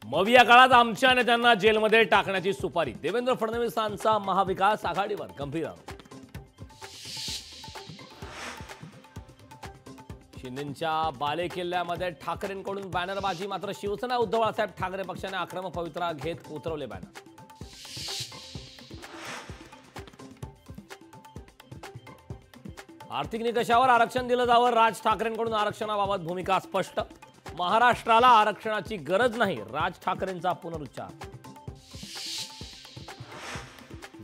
मग या काळात आमच्या नेत्यांना जेलमध्ये टाकण्याची सुपारी, देवेंद्र फडणवीसांचा महाविकास आघाडीवर गंभीर आरोप। शिंदेंच्या बालेकिल्ल्यामध्ये ठाकरेंकडून बॅनरबाजी, मात्र शिवसेना उद्धव बाळासाहेब ठाकरे पक्षाने आक्रमक पवित्रा घेत उतरवले बॅनर। आर्थिक निकषावर आरक्षण दिलं जावं, राज ठाकरेंकडून आरक्षणाबाबत भूमिका स्पष्ट। महाराष्ट्राला आरक्षणाची गरज नाही, राज ठाकरेंचा पुनरुच्चार।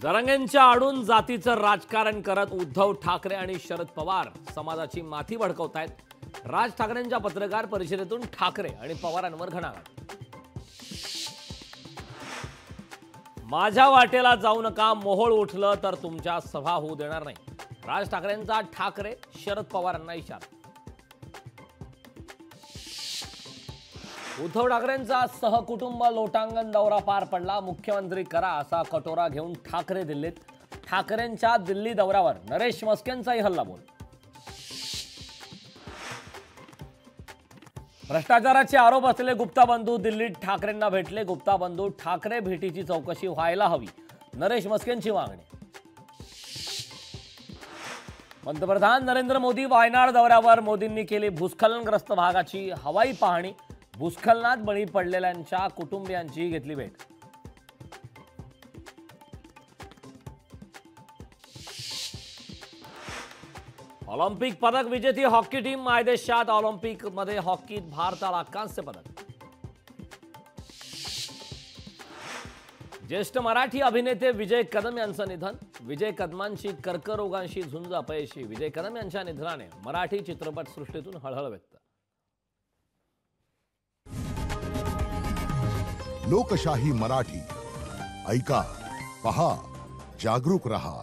जरांगेंच्या आडून जातीचं राजकारण करत उद्धव ठाकरे आणि शरद पवार समाजाची माथी भडकवतायत। राज ठाकरेंच्या पत्रकार परिषदेतून ठाकरे आणि पवारांवर घणाघात। माझ्या वाटेला जाऊ नका, मोहोळ उठलं तर तुमच्या सभा होऊ देणार नाही, राज ठाकरेंचा ठाकरे शरद पवारांना इशारा। उद्धव ठाकरेंचा सहकुटुंब लोटांगण दौरा पार पडला, मुख्यमंत्री करा असा कटोरा घेऊन ठाकरे दिल्लीत। ठाकरेंच्या दिल्ली दौऱ्यावर नरेश मस्केंचाही हल्लाबोल। भ्रष्टाचाराचे आरोप असलेले गुप्ता बंधू दिल्लीत ठाकरेंना भेटले। गुप्ता बंधू ठाकरे भेटीची चौकशी व्हायला हवी, नरेश मस्केंची मागणी। पंतप्रधान नरेंद्र मोदी वायनाड दौऱ्यावर, मोदींनी केली भूस्खलनग्रस्त भागाची हवाई पाहणी। भूस्खलनात बळी पडलेल्यांच्या कुटुंबियांची घेतली भेट। ऑलिम्पिक पदक विजेती हॉकी टीम मायदेशात, ऑलिम्पिक मध्ये हॉकीत भारताला कांस्य पदक। ज्येष्ठ मराठी अभिनेते विजय कदम यांचं निधन, विजय कदमांची कर्करोगांशी झुंज अपयशी। विजय कदम यांच्या निधनाने मराठी चित्रपट सृष्टीतून हळहळ व्यक्त। लोकशाही मराठी ऐका, पहा, जागरूक रहा।